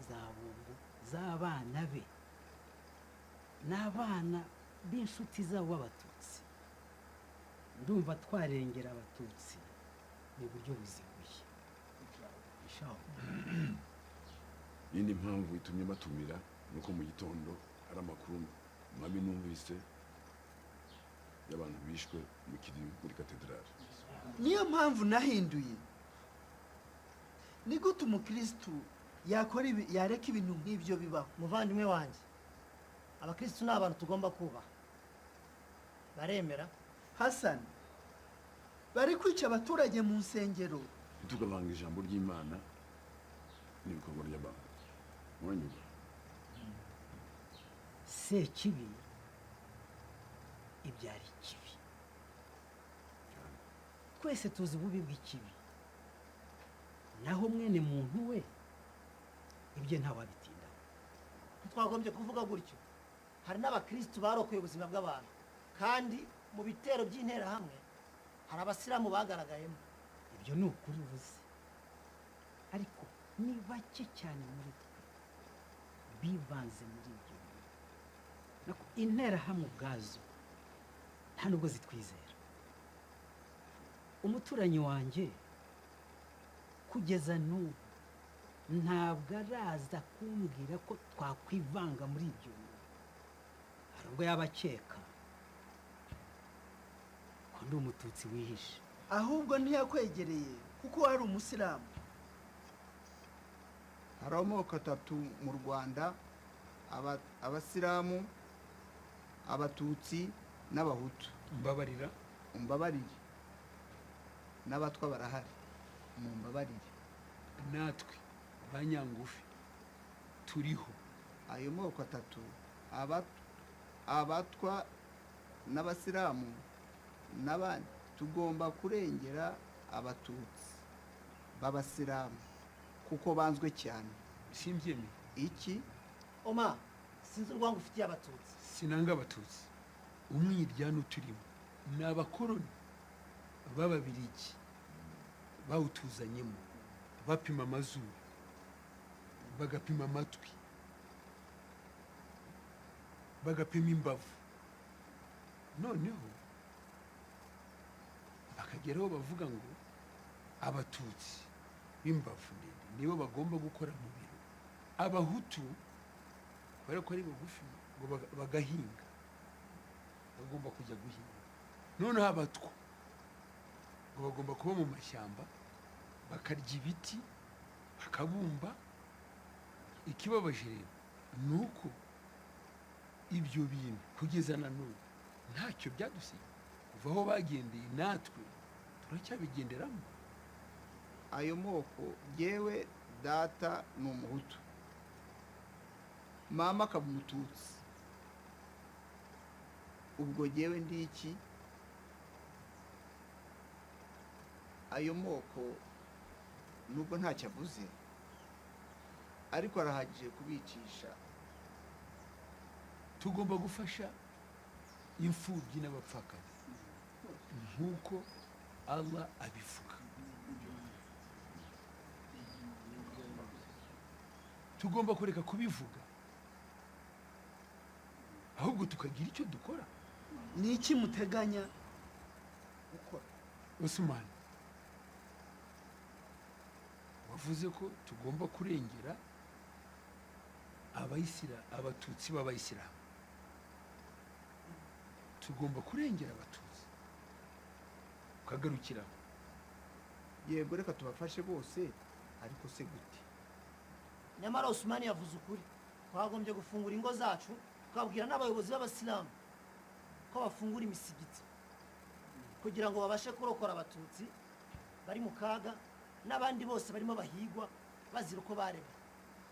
za bombo z'abana be n'abana b'inshuti zabo b'abatutsi. Ndumva twarengera abatutsi mu buryo buziguye. Yindi mpamvu itumye batumira nuko mu gitondo hari amakuru mabi numvise y'abantu bishwe muri katedrali. Niyo mpamvu nahinduye. Ni gute umukristu yareka ibintu nk'ibyo bibaho? Muvandimwe wanjye, abakristu ni abantu tugomba kubaha. Baremera Hassan, bari kwica abaturage mu nsengero. Ntitugavanga ijambo ry'Imana n'ibikorwa by'abantu. Mwanyuba. Sekibi ibyara ikibi. Twese tuzi ububi bw'ikibi. Naho mwene muntu we ibyo ntawabitinda. Ntitwagombye kuvuga gutyo. Hari n'abakristu barokoye ubuzima bw'abantu, kandi mu bitero by'interahamwe hari abasilamu bagaragayemo. Ibyo ni ukuri uvuze, ariko ni bake cyane muri twe bivanze muri ibyo bintu. Interahamwe ubwazo nta nubwo zitwizera. Umuturanyi wanjye kugeza n'ubu ntabwo araza kumbwira ko twakwivanga muri ibyo bintu. Hari ubwo yaba akeka ko ndi umututsi wihishe. Ahubwo ntiyakwegereye kuko wari umusilamu. Hari amoko atatu mu Rwanda: abasilamu, abatutsi n'abahutu. Umbabarire. N'abatwa barahari. Mumbabarire. Natwe banyangufi turiho. Ayo moko atatu, abatwa n'abasilamu n'abandi, tugomba kurengera abatutsi b'abasilamu kuko banzwe cyane. Simbyemeye. Iki? Oma, sinzi urwango ufitiye abatutsi. Sinanga abatutsi. Umwiryano turimo ni abakoroni b'Ababiligi bawutuzanyemo, bapima amazuru, bagapima amatwi, bagapima imbavu, noneho bakageraho bavuga ngo abatutsi b'imbavu ndende nibo bagomba gukora mu biro, abahutu kubera ko ari bagufi ngo bagahinga, bagomba kujya guhinga, noneho abatwa ngo bagomba kuba mu mashyamba bakarya ibiti bakabumba. Ikibabaje rero ni uko ibyo bintu kugeza na none ntacyo byadusize. Kuva aho bagendeye natwe turacyabigenderamo. Ayo moko, yewe data ni umuhutu, mama akaba umututsi. Ubwo yewe ndi iki? Ayo moko nubwo ntacyo avuze, ariko arahagije kubicisha. Tugomba gufasha imfubyi n'abapfakazi nk'uko Allah abivuga. Tugomba kureka kubivuga, ahubwo tukagira icyo dukora. Ni iki muteganya gukora? Osman, wavuze ko tugomba kurengera abatutsi b'abayisilamu. Tugomba kurengera abatutsi ukagarukiraho. Yego, reka tubafashe bose, ariko se gute? Nyamara Osman yavuze ukuri. Twagombye gufungura ingo zacu, tukabwira n'abayobozi b'abasilamu ko bafungura imisigiti kugira ngo babashe kurokora abatutsi bari mu kaga n'abandi bose barimo bahigwa bazira uko baremwe.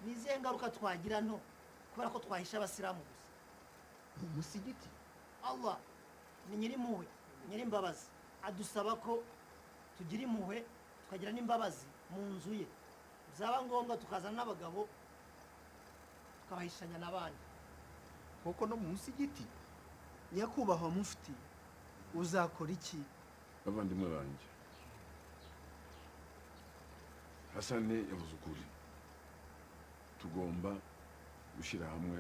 Ni izihe ngaruka twagira nto kubera ko twahisha abasilamu gusa? mu musigiti Allah ni nyirimpuhwe nyirimbabazi, adusaba ko tugira impuhwe tukagira n'imbabazi mu nzu ye, byaba ngombwa tukazana n'abagabo tukabahishanya n'abandi. koko no mu musigiti. Nyakubahwa mufti, uzakora iki? bavandimwe banjye, Hasani yavuze ukuri. Tugomba gushyira hamwe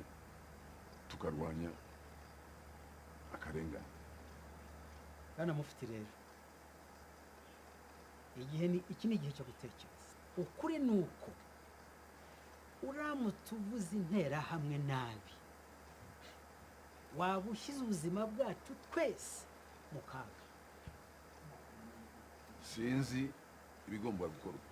tukarwanya akarengane. Bana mufti rero, iki ni igihe cyo gutekereza. Ukuri ni uko uramutse uvuze interahamwe nabi, waba ushyize ubuzima bwacu twese mu kaga. Sinzi ibigomba gukorwa.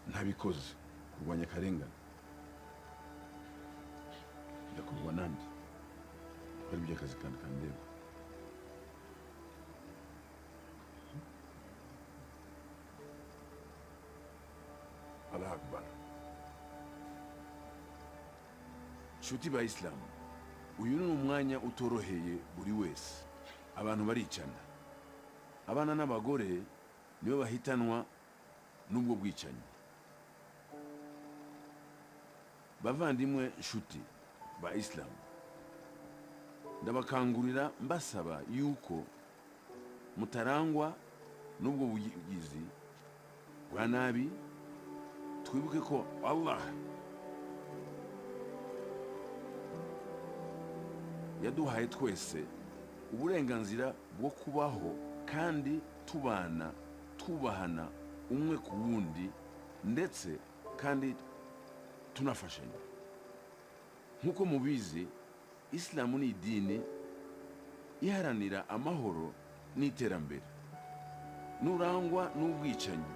Ntabikoze kurwanya akarengane ndakorwa nandi bari by'akazi kandi kandeba. Allah Akbar. Nshuti ba Islam, uyu ni umwanya utoroheye buri wese. Abantu baricana, abana n'abagore nibo bahitanwa n'ubwo bwicanyi. Bavandimwe nshuti ba Islam, ndabakangurira mbasaba yuko mutarangwa n'ubwo bugizi bwa nabi. Twibuke ko Allah yaduhaye twese uburenganzira bwo kubaho kandi tubana tubahana umwe ku wundi, ndetse kandi tunafashanya. Nkuko mubizi, Islamu ni idini iharanira amahoro n'iterambere. Nurangwa n'ubwicanyi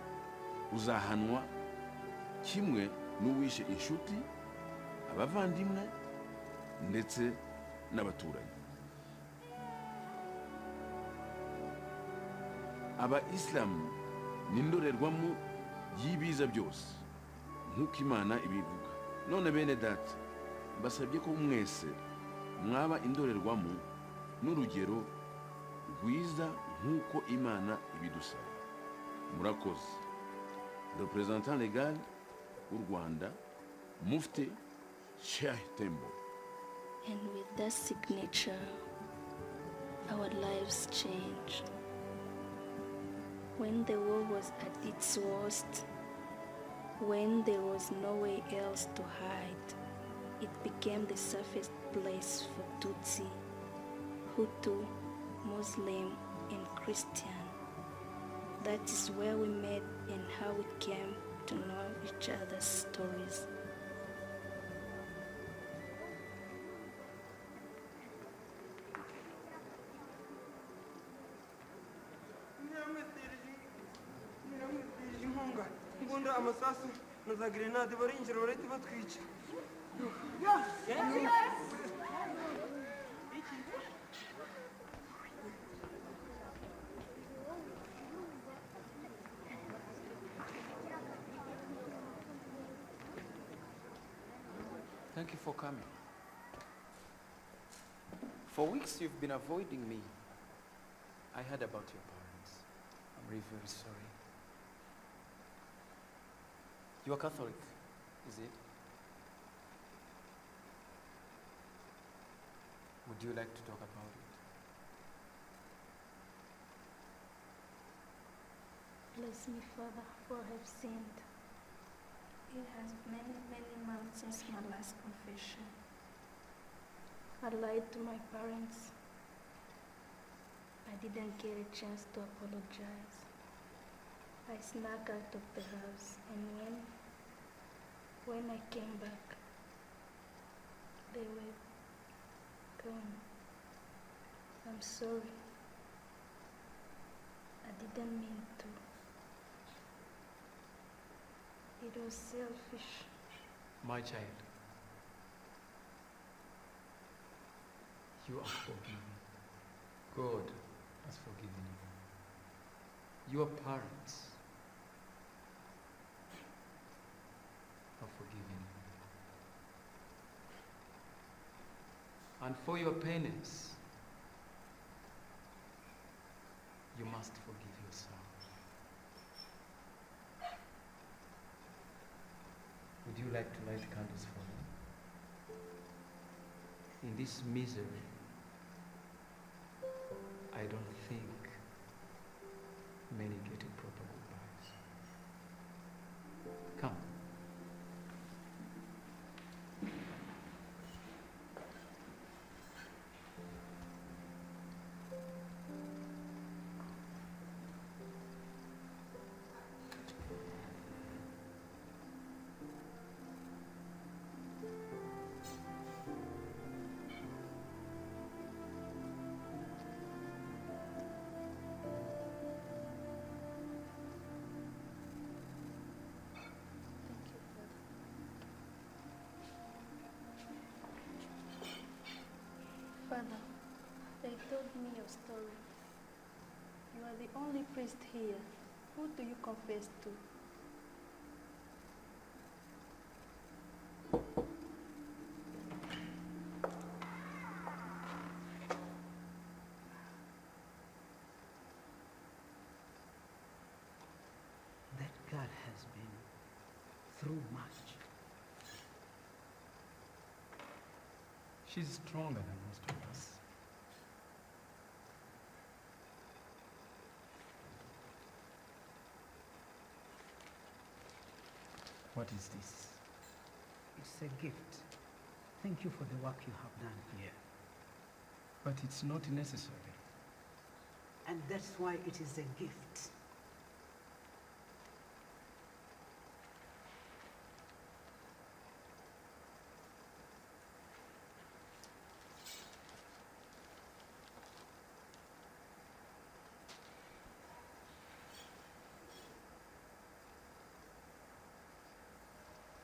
uzahanwa kimwe n'uwishe inshuti, abavandimwe ndetse n'abaturanyi. Aba Islam ni indorerwamo y'ibiza byose nk'uko Imana ibivuga. None bene data, basabye ko mwese mwaba indorerwamo n'urugero rwiza nk'uko Imana ibidusaba. Murakoze. Représentant légal hurwanda, Mufti Sheikh Tembo. And with that signature, our lives changed. When the war was at its worst, when there was nowhere else to hide, it became the safest place for Tutsi, Hutu, Muslim, and Christian. That is where we met and how we came to know each other's stories. Ngunda amasasu na za grenade barinjira barahita batwica. Thank you for coming. For weeks you've been avoiding me. I heard about your parents. I'm really very sorry. You are Catholic, is it? Would you like to talk about it? Bless me, Father, for I have sinned. It has many, many months since my last confession. I lied to my parents. I didn't get a chance to apologize. I snuck out of the house, and when I came back, they were gone. I'm sorry. I didn't mean to. It was selfish. My child, You are forgiven. God has forgiven you. Your parents have forgiven you. And for your penance, you must forgive yourself. Would you like to light candles for me? In this misery, I don't think many get a proper goodbyes. Come. Father, they told me your story. You are the only priest here. Who do you confess to? That girl has been through much. She's stronger than most of us. What is this? It's a gift. Thank you for the work you have done here. But it's not necessary. And that's why it is a gift.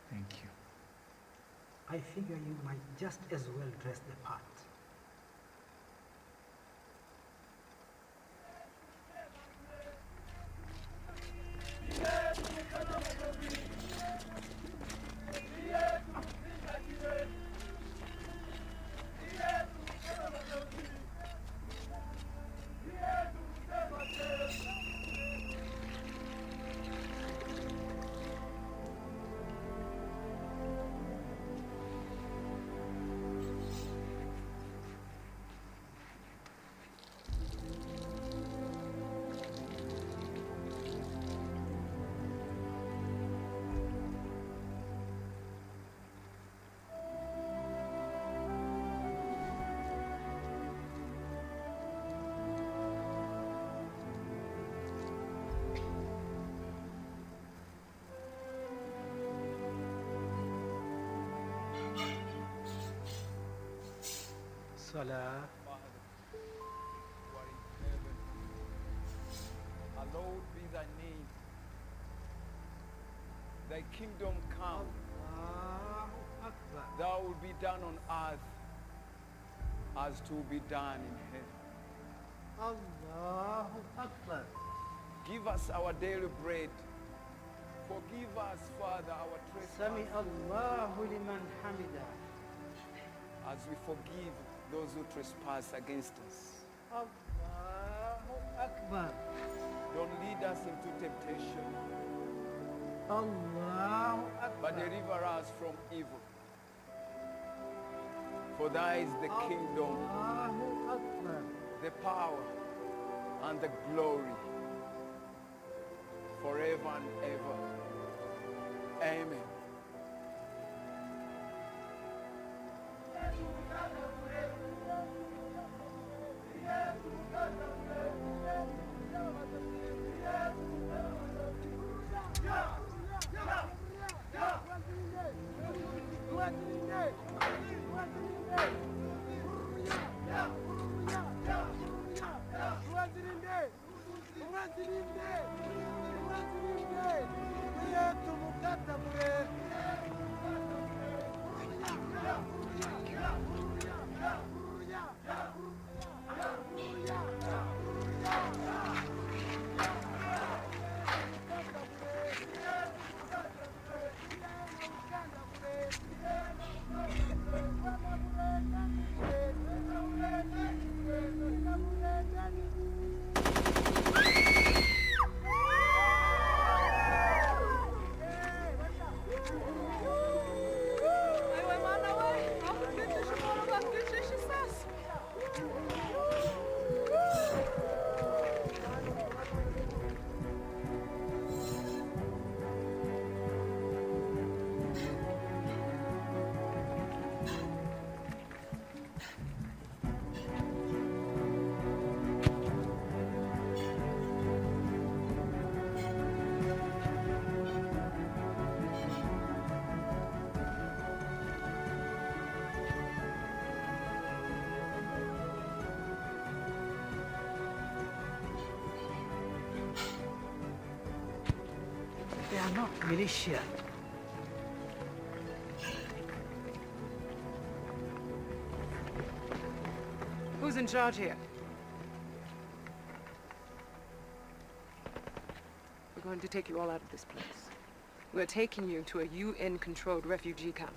Thank you. I figure you might just as well dress the part. Salah. Father, who art in heaven, hallowed be thy name. Thy kingdom come. Thou will be done on earth as to be done in heaven. Allahu Akbar. Give us our daily bread. Forgive us, Father, our Sami trespasses, Allahu liman hamida. as we forgive those who trespass against us. Allahu Akbar. Don't lead us into temptation, Allahu Akbar. but deliver us from evil. For thy is the kingdom, Allahu Akbar. the power, and the glory, forever and ever. Amen. Yeah. not militia. Who's in charge here? We're going to take you all out of this place. We're taking you to a UN-controlled refugee camp.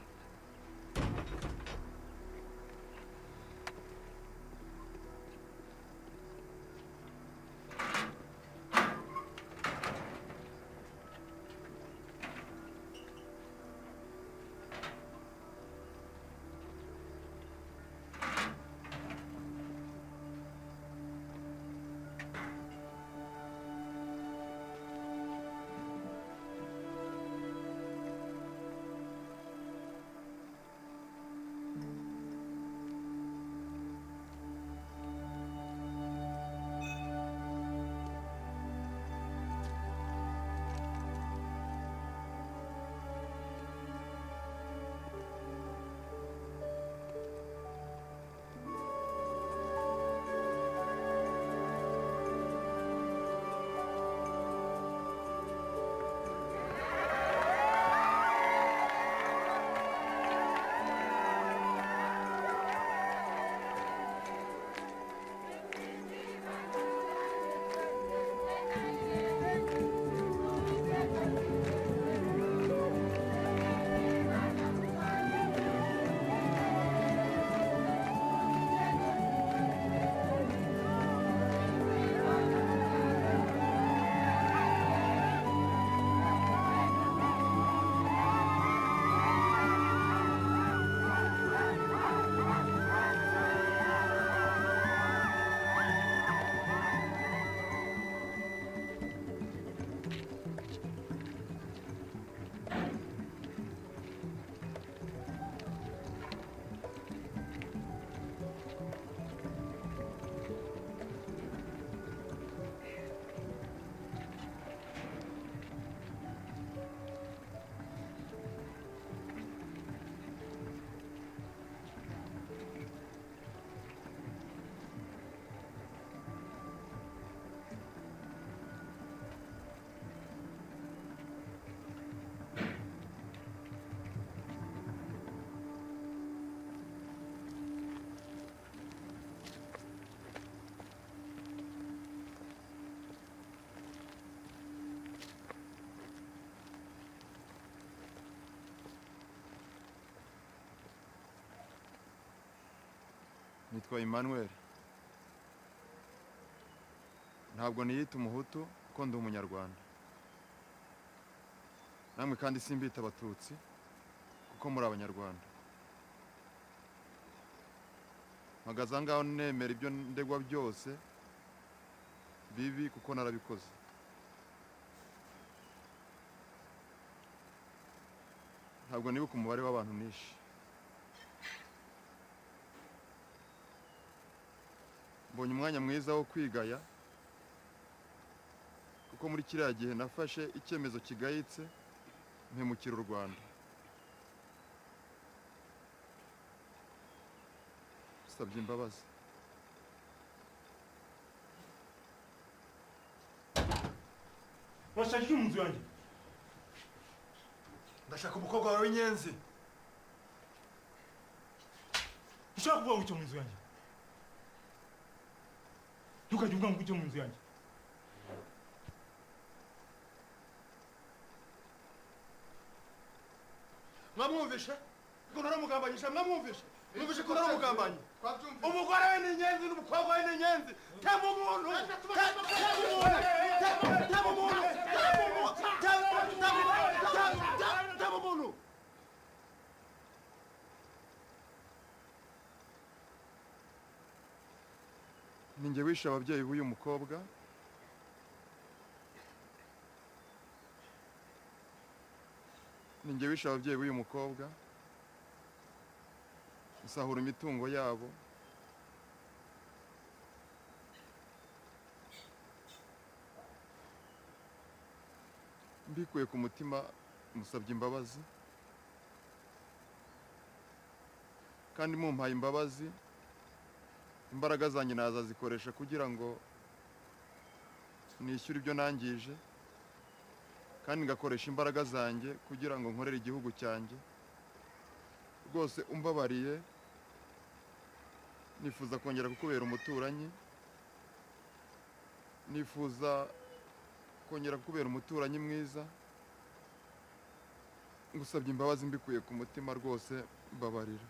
Nitwa Emmanuel. Ntabwo niyita umuhutu kuko ndi umunyarwanda. Namwe kandi simbita abatutsi kuko muri abanyarwanda. Mpagaze ngaho nemera ibyo ndegwa byose bibi kuko narabikoze. Ntabwo nibuka umubare w'abantu nishe. Mbonye umwanya mwiza wo kwigaya kuko muri kiriya gihe nafashe icyemezo kigayitse mpemukira u Rwanda. Sabye imbabazi. Washaka iki mu nzu yanjye? Ndashaka umukobwa wawe w'inyenzi. Ushaka kuvuga ngo icyo mu nzu yanjye? Ntukajye uvuga ngo icyo mu nzu yanjye. Mwamwumvishe? Ko naramugambanyisha mwamwumvishe? Mwumvishe ko naramugambanye? Umugore we ni inyenzi n'umukobwa we ni inyenzi. Tema umuntu! Tema umuntu! Ninjye wishe ababyeyi b'uyu mukobwa. Ninjye wishe ababyeyi b'uyu mukobwa. Nsahura imitungo yabo. Mbikuye ku mutima musabye imbabazi. Kandi mumpaye imbabazi. Imbaraga zanjye nazazikoresha kugira ngo nishyure ibyo nangije kandi ngakoresha imbaraga zanjye kugira ngo nkorere igihugu cyanjye rwose umbabariye nifuza kongera kukubera umuturanyi nifuza kongera kukubera umuturanyi mwiza ngusabye imbabazi mbikuye ku mutima rwose mbabarira